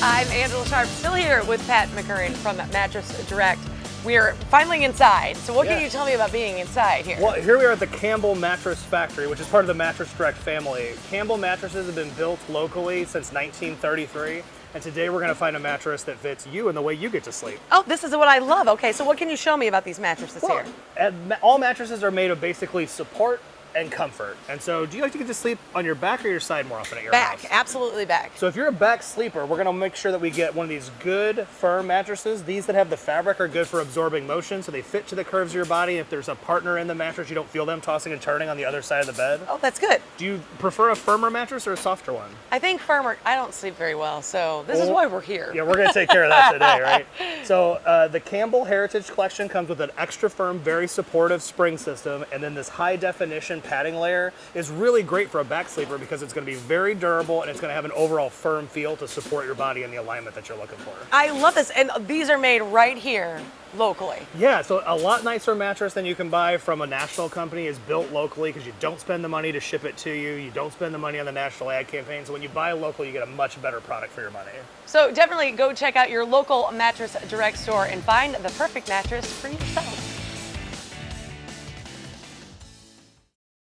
I'm Angella Sharpe, still here with Pat McCurren from Mattress Direct. We're finally inside. So what can you tell me about being inside here? Well, here we are at the Campbell Mattress Factory, which is part of the Mattress Direct family. Campbell mattresses have been built locally since 1933, and today we're going to find a mattress that fits you and the way you get to sleep. Oh, this is what I love. Okay, so what can you show me about these mattresses here? All mattresses are made of basically support and comfort. And so, do you like to get to sleep on your back or your side more often at your house? Back, absolutely back. So if you're a back sleeper, we're gonna make sure that we get one of these good, firm mattresses. These that have the fabric are good for absorbing motion, so they fit to the curves of your body. If there's a partner in the mattress, you don't feel them tossing and turning on the other side of the bed. Oh, that's good. Do you prefer a firmer mattress or a softer one? I think firmer. I don't sleep very well, so this is why we're here. Yeah, we're gonna take care of that today, right? So the Campbell Heritage Collection comes with an extra firm, very supportive spring system, and then this high definition padding layer is really great for a back sleeper because it's going to be very durable and it's going to have an overall firm feel to support your body in the alignment that you're looking for. I love this, and these are made right here locally. Yeah, so a lot nicer mattress than you can buy from a national company is built locally because you don't spend the money to ship it to you. You don't spend the money on the national ad campaign. So when you buy local, you get a much better product for your money. So definitely go check out your local Mattress Direct store and find the perfect mattress for yourself.